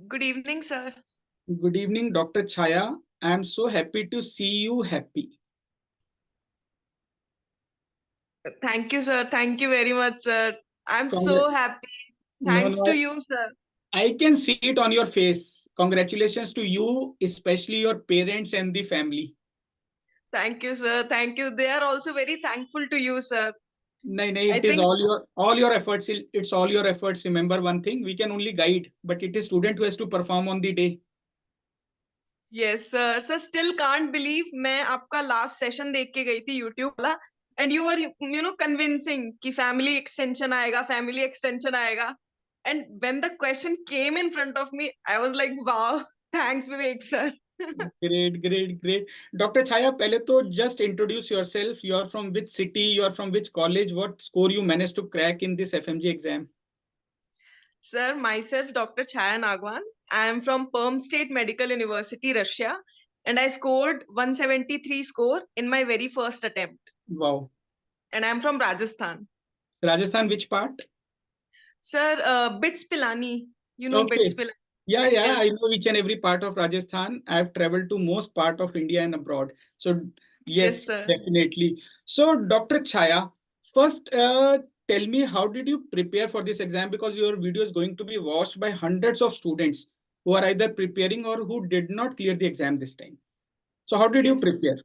Good evening, sir. Good evening, Dr. Chaya. I am so happy to see you happy. Thank you, sir. Thank you very much, sir. I'm so Congrat- happy. no, Thanks to no, you, sir. I can see it on your face. Congratulations to you, especially your parents and the family. Thank you, sir. Thank you. They are also very thankful to you, sir. No, no, I it is think, all your efforts. It's all your efforts. Remember one thing: we can only guide, but it is student who has to perform on the day. yes, sir. Sir, still can't believe मैं आपका last session देख के गई थी YouTube वाला, and you were, convincing कि family extension आएगा. And when the question came in front of me, I was like, wow, thanks, Vivek, sir. Great, great, great. Dr. Chaya, पहले तो just introduce yourself. You are from which city? You are from which college? What score you managed to crack in this FMG exam? Sir, myself, Dr. Chaya Nagwan. I am from Perm State Medical University, Russia, and I scored 173 score in my very first attempt. Wow. And I am from Rajasthan. Rajasthan, which part? Sir, Bits Pilani. You know Bits Okay. Pilani. Yeah, Yes, I know each and every part of Rajasthan. I've traveled to most part of India and abroad. So yes, yes, sir. definitely. So Dr. Chaya, first tell me how did you prepare for this exam? Because your video is going to be watched by hundreds of students who are either preparing or who did not clear the exam this time. So how did you Yes. prepare?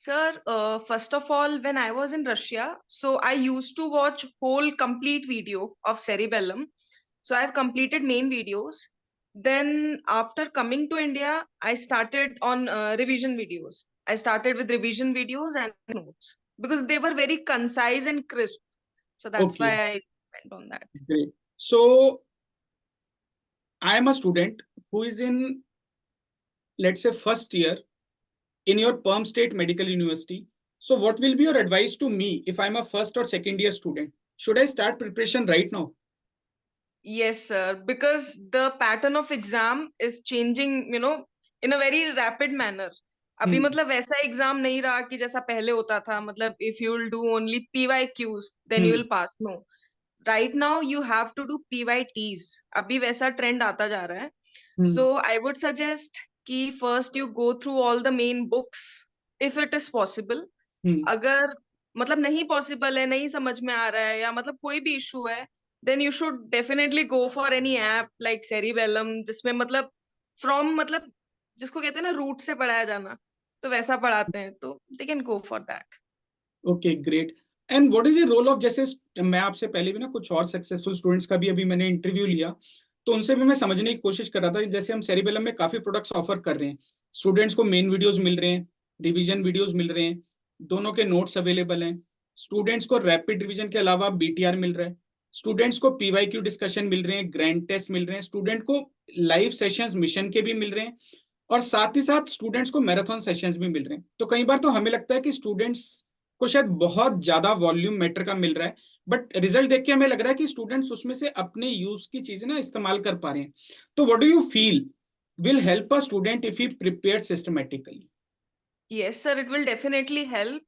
Sir, first of all, when I was in Russia, so I used to watch whole complete video of cerebellum. So I've completed main videos. Then after coming to India, I started on revision videos. I started with revision videos and notes because they were very concise and crisp. So that's why Okay, I went on that. great. So I am a student who is in, let's say, first year in your Perm State Medical University. So, what will be your advice to me if I'm a first or second year student? Should I start preparation right now? Yes, sir, because the pattern of exam is changing, in a very rapid manner. अभी Hmm. मतलब वैसा exam नहीं रहा कि जैसा पहले होता था मतलब if you will do only PYQs then you Hmm. will pass. No, right now you have to do PYTs. अभी वैसा ट्रेंड आता जा रहा है. Hmm. So I would suggest कि first you go through all the main books if it is possible. Hmm. अगर मतलब नहीं पॉसिबल है, नहीं समझ में आ रहा है या मतलब कोई भी इशू है, then you should definitely go for any app like cerebellum जिसमें मतलब फ्रॉम मतलब जिसको कहते हैं ना रूट से पढ़ाया जाना, तो वैसा पढ़ाते हैं, तो they can go for that. Okay, great. And what is the role of, जैसे मैं आपसे पहले भी ना कुछ और सक्सेसफुल स्टूडेंट्स का भी अभी मैंने इंटरव्यू लिया, तो उनसे भी मैं समझने की कोशिश कर रहा था कि जैसे हम सेरिबेलम में काफी प्रोडक्ट्स ऑफर कर रहे हैं, स्टूडेंट्स को मेन वीडियोस मिल रहे हैं, रिवीजन वीडियोस मिल रहे हैं, दोनों के नोट्स अवेलेबल हैं, स्टूडेंट्स को रैपिड रिवीजन के अलावा बीटीआर मिल रहा है, स्टूडेंट्स को पीवाईक्यू डिस्कशन मिल रहे हैं, ग्रैंड टेस्ट मिल रहे हैं, स्टूडेंट को लाइव सेशंस मिशन के भी मिल रहे हैं, और साथ ही साथ स्टूडेंट्स को मैराथन सेशंस भी मिल रहे हैं. तो कई बार तो हमें लगता है कि स्टूडेंट्स को शायद बहुत ज्यादा वॉल्यूम मैटर का मिल रहा है, बट रिजल्ट देख के हमें लग रहा है कि स्टूडेंट्स उसमें से अपने यूज की चीजें ना इस्तेमाल कर पा रहे हैं. तो what do you feel will help a student if he prepared systematically? Yes sir, it will definitely help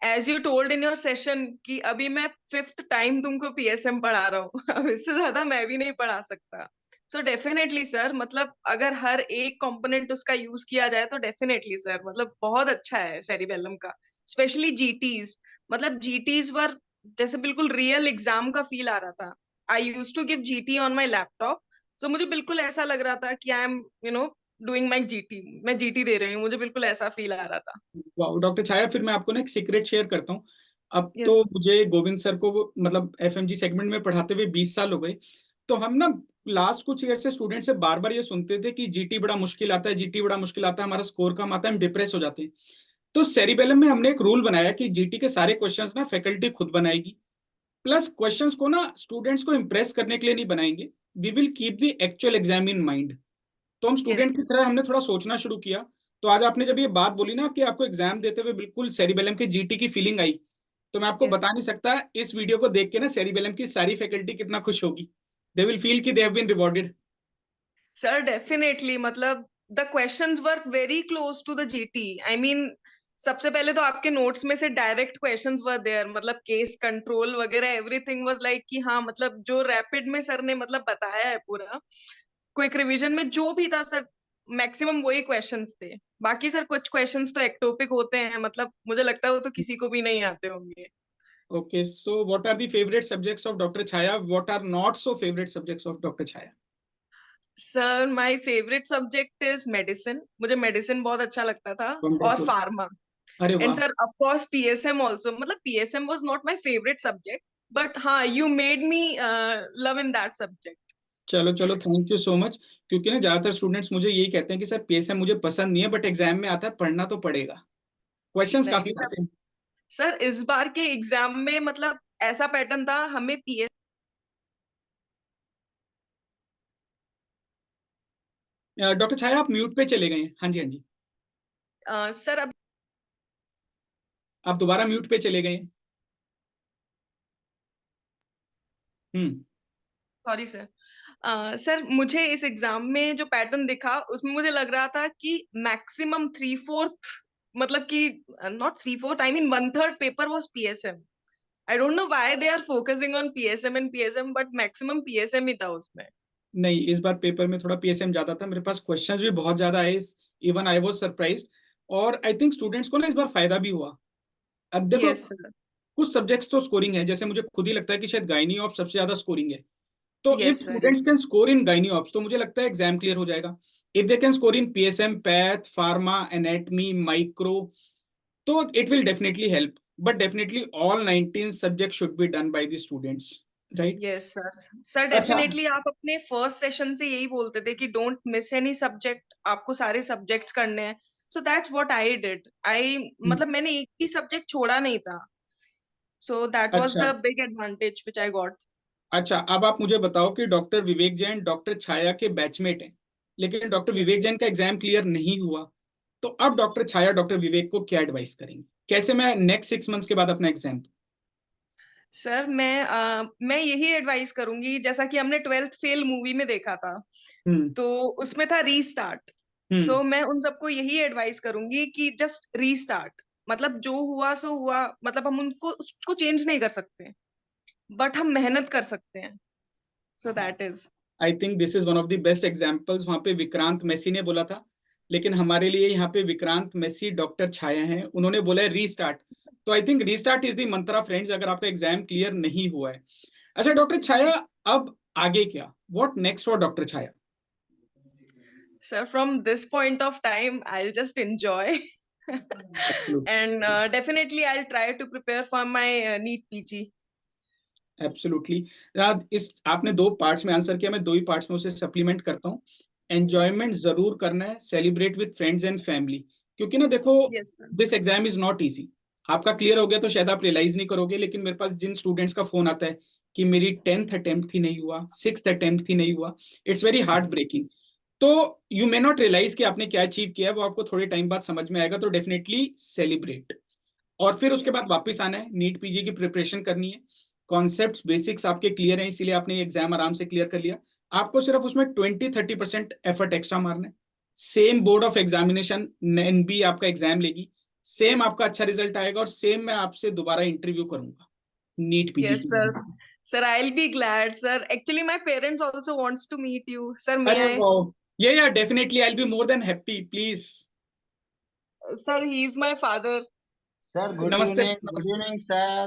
as you told in your session कि अभी मैं फिफ्थ टाइम तुमको पीएसएम पढ़ा रहा हूँ. अब इससे ज्यादा मैं भी नहीं पढ़ा सकता. सो डेफिनेटली सर, मतलब अगर हर एक कंपोनेंट उसका यूज किया जाए तो डेफिनेटली सर मतलब बहुत अच्छा है सेरिबेलम का. स्पेशली जीटीज, मतलब जीटीज वर जैसे बिल्कुल रियल एग्जाम का फील आ रहा था. I use to give GT on my laptop, तो मुझे बिल्कुल ऐसा लग रहा था कि I am doing my GT, मैं जीटी दे रही हूँ, मुझे बिल्कुल ऐसा फील आ रहा था. वाह डॉक्टर छाया, फिर मैं आपको ना एक सीक्रेट शेयर करता हूँ. अब यस. तो मुझे गोविंद सर को मतलब एफएमजी सेगमेंट में पढ़ाते हुए 20 साल हो गए. तो हम ना लास्ट कुछ ईयर से स्टूडेंट से बार बार ये सुनते थे कि जीटी बड़ा मुश्किल आता है, जीटी बड़ा मुश्किल आता है, हमारा स्कोर कम आता है, हम डिप्रेस हो जाते हैं. तो सेरिबेलम में हमने एक रूल बनाया कि जीटी के सारे क्वेश्चंस ना फैकल्टी खुद बनाएगी. प्लस क्वेश्चंस को ना स्टूडेंट्स को इंप्रेस करने के लिए नहीं बनाएंगे. We will keep the actual exam in mind. तो हम यस. स्टूडेंट की तरह हमने थोड़ा सोचना शुरू किया. तो आज आपने जब ये बात बोली ना कि आपको एग्जाम देते हुए बिल्कुल सेरिबेलम की जीटी की फीलिंग आई, तो मैं आपको यस बता नहीं सकता इस वीडियो को देख के ना सेरिबेलम की सारी फैकल्टी कितना खुश होगी. दे विल फील कि they have been rewarded. Sir, definitely मतलब the questions were very close to the GT. I mean सबसे पहले तो आपके नोट्स में से डायरेक्ट क्वेश्चंस वर देयर, मतलब केस कंट्रोल वगैरह एवरीथिंग वाज लाइक कि हाँ मतलब जो रैपिड में सर ने मतलब बताया है पूरा, क्विक रिवीजन में जो भी था सर, मैक्सिमम वही क्वेश्चंस थे। बाकी सर कुछ क्वेश्चंस तो एक्टोपिक होते हैं, मतलब मुझे लगता है वो तो किसी को भी नहीं आते होंगे। Okay, so what are the favorite subjects of Dr. Chaya? What are not so favorite subjects of Dr. Chaya? Sir my favourite subject is medicine, मुझे मेडिसिन बहुत अच्छा लगता था, और Wonderful. फार्मा। अरे एंड वाह, sir of course PSM also, मतलब PSM was not my favourite subject, but हाँ you made me love in that subject. चलो चलो, थैंक यू सो मच। क्योंकि ना ज्यादातर स्टूडेंट्स मुझे यही कहते हैं कि सर पीएसएम मुझे पसंद नहीं है, बट एग्जाम में आता है, पढ़ना तो पड़ेगा। क्वेश्चंस नहीं काफी नहीं सर, आते हैं। सर इस बार के एग्जाम में मतलब ऐसा पैटर्न था, हमें पीएस डॉक्टर छाया आप म्यूट पे चले गए हैं। हाँ जी, हाँ जी, सर अब आप दोबारा म्यूट पे चले गए हैं। हम्म। Sorry sir. सर मुझे इस एग्जाम में जो पैटर्न दिखा उसमें मुझे लग रहा था कि मैक्सिमम थ्री फोर्थ, मतलब कि not three fourth, I mean one third paper was PSM. I don't know why they are focusing on PSM and PSM, but maximum PSM ही था उसमें। नहीं, इस बार पेपर में थोड़ा पीएसएम ज्यादा था, मेरे पास क्वेश्चंस भी बहुत ज्यादा आए। Even I was surprised. और आई थिंक स्टूडेंट्स को ना इस बार फायदा भी हुआ। अब देखो, यस सर। कुछ सब्जेक्ट्स तो स्कोरिंग है, जैसे मुझे खुद ही लगता है कि शायद गाइनी ऑफ सबसे ज्यादा स्कोरिंग है। तो if yes sir. Students can score in gynae obs तो मुझे लगता है एग्जाम क्लियर हो जाएगा। If they can score in PSM, path, pharma, anatomy, micro, तो it will definitely help. But definitely all 19 subject should be done by the students, right? Yes sir. Sir अच्छा। Definitely आप अपने first session से यही बोलते थे कि don't miss any subject, आपको सारे सब्जेक्ट्स करने हैं। So that's what I did. I hmm, मतलब मैंने एक भी सब्जेक्ट छोड़ा नहीं था। सो दैट वाज अच्छा the big advantage which I got. अच्छा, अब आप मुझे बताओ कि डॉक्टर विवेक जैन डॉक्टर छाया के बैचमेट हैं, लेकिन डॉक्टर यस विवेक जैन का एग्जाम क्लियर नहीं हुआ। तो अब डॉक्टर छाया डॉक्टर विवेक को क्या एडवाइस करेंगे? कैसे मैं नेक्स्ट 6 मंथ्स के बाद अपना एग्जाम दूं? सर मैं यही एडवाइस करूंगी, जैसा कि हमने ट्वेल्थ फेल मूवी में देखा था, हम्म। तो उसमें था रीस्टार्ट। हम्म। सो मैं उन सबको यही एडवाइस करूंगी कि जस्ट रीस्टार्ट। मतलब जो हुआ सो हुआ, मतलब हम उनको उसको चेंज नहीं कर सकते, बट हम मेहनत कर सकते हैं। So that is. I think this is one of the best examples. वहां पे विक्रांत मैसी ने बोला था, लेकिन हमारे लिए यहाँ पे विक्रांत मैसी डॉक्टर छाया हैं, उन्होंने बोला है रीस्टार्ट। तो I think restart is the Mantra friends, अगर आपका एग्जाम क्लियर नहीं हुआ है। अच्छा डॉक्टर छाया, अब आगे क्या? What next for doctor Chhaya? Sir from this point of time I will just enjoy and definitely I will try to prepare for my NEET PG. Absolutely. इस आपने दो पार्ट्स में आंसर किया, मैं दो ही पार्ट्स में उसे सप्लीमेंट करता हूँ। एंजॉयमेंट जरूर करना है, celebrate with friends and family. क्योंकि ना देखो, yes sir. This exam is not easy. आपका क्लियर हो गया तो शायद आप रियलाइज नहीं करोगे, लेकिन मेरे पास जिन स्टूडेंट्स का फोन आता है कि मेरी 10th अटेम्प्ट ही नहीं हुआ, 6th अटेम्प्ट ही नहीं हुआ, इट्स वेरी हार्ट ब्रेकिंग। तो यू मे नॉट रियलाइज कि आपने क्या अचीव किया है, वो आपको थोड़े टाइम बाद समझ में आएगा। तो डेफिनेटली सेलिब्रेट। और फिर उसके यस बाद वापस आना है, नीट पीजी की प्रिपरेशन करनी है। कॉन्सेप्ट्स बेसिक्स आपके क्लियर हैं, इसीलिए आपने ये एग्जाम आराम से क्लियर कर लिया। आपको सिर्फ उसमें 20-30% एफर्ट एक्स्ट्रा मारना है। Same board of examination NB आपका एग्जाम लेगी, सेम आपका अच्छा रिजल्ट आएगा, और सेम मैं आपसे दोबारा इंटरव्यू करूंगा नीट पीजी यस के सर। लिए। Sir I will be glad sir, actually my parents also wants to meet you sir, may अरे आई? वाह, ये या definitely I will be more than happy, please. Sir he is my father. Sir नमस्ते sir, good नमस्ते। Evening sir.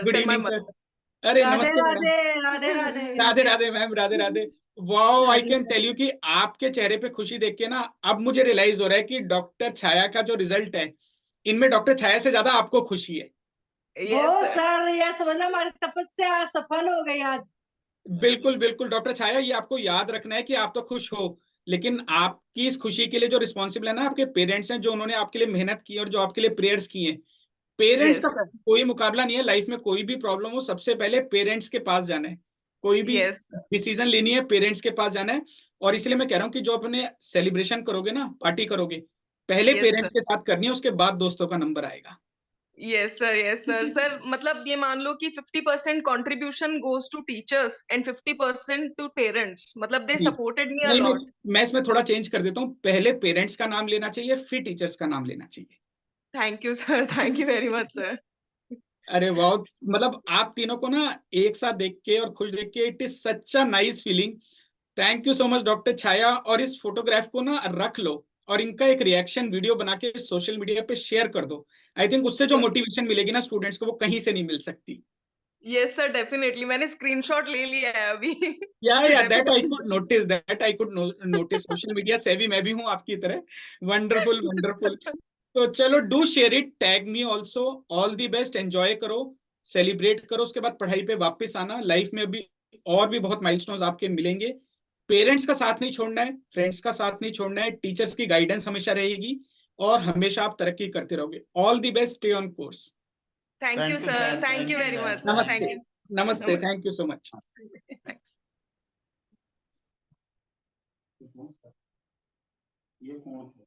Good sir my evening sir. Mother. अरे राधे नमस्ते madam. Radhe Radhe Radhe Radhe Radhe ma'am, Radhe Radhe. Wow, I rather can tell you कि आपके चेहरे पे खुशी देख के ना, अब मुझे रियलाइज हो रहा है कि डॉक्टर छाया का जो रिजल्ट है, इनमें डॉक्टर छाया से ज्यादा आपको खुशी है। यस वो सर। सर ये समझ लो हमारी तपस्या सफल हो गई आज। बिल्कुल बिल्कुल डॉक्टर छाया, ये आपको याद रखना है कि आप तो खुश हो, लेकिन आपकी इस खुशी के लिए जो रिस्पॉन्सिबल है ना, आपके पेरेंट्स हैं, जो उन्होंने आपके लिए मेहनत की और जो आपके लिए प्रेयर्स की हैं। पेरेंट्स का यस सर। कोई मुकाबला नहीं है लाइफ में, कोई भी प्रॉब्लम हो सबसे पहले पेरेंट्स के पास जाना है। कोई भी यस डिसीजन लेनी है, पेरेंट्स के पास जाना है। और इसलिए मैं कह रहा हूँ कि जो अपने सेलिब्रेशन करोगे ना, पार्टी करोगे, पहले यस पेरेंट्स सर। के साथ करनी है, उसके बाद दोस्तों का नंबर आएगा। Yes sir. Yes sir. Sir मतलब ये मान लो कि 50% contribution goes to teachers and 50% to parents, मतलब दे जी। सपोर्टेड मी अ नहीं, लॉट। मैं इसमें थोड़ा चेंज कर देता हूँ, पहले पेरेंट्स का नाम लेना चाहिए, फिर टीचर्स का नाम लेना चाहिए। Thank you sir, thank you very much sir. अरे वाह, मतलब आप तीनों को ना एक साथ देख के और खुश देख के, it is such a nice feeling. Thank you so much doctor Chhaya, और इस फोटोग्राफ को ना रख लो और इनका एक रिएक्शन वीडियो बना के सोशल मीडिया पे शेयर कर दो। आई थिंक उससे जो मोटिवेशन मिलेगी ना स्टूडेंट्स को, वो कहीं से नहीं मिल सकती। यस सर, डेफिनेटली मैंने स्क्रीनशॉट ले लिया है अभी। या that I Definitely. Could notice, social media से भी मैं भी हूँ आपकी तरह। Wonderful wonderful. तो चलो, do share it, tag me also. All the best, enjoy करो, सेलिब्रेट करो, उसके बाद पढ़ाई पे वापस आना। लाइफ में अभी और भी बहुत माइलस्टोन्स आपके मिलेंगे। पेरेंट्स का साथ नहीं छोड़ना है, फ्रेंड्स का साथ नहीं छोड़ना है, टीचर्स की गाइडेंस हमेशा रहेगी, और हमेशा आप तरक्की करते रहोगे। All the best, stay on course. Thank you sir, thank you very much sir, नमस्ते। Thank you. नमस्ते, thank you so much. Thanks. ये कौन है?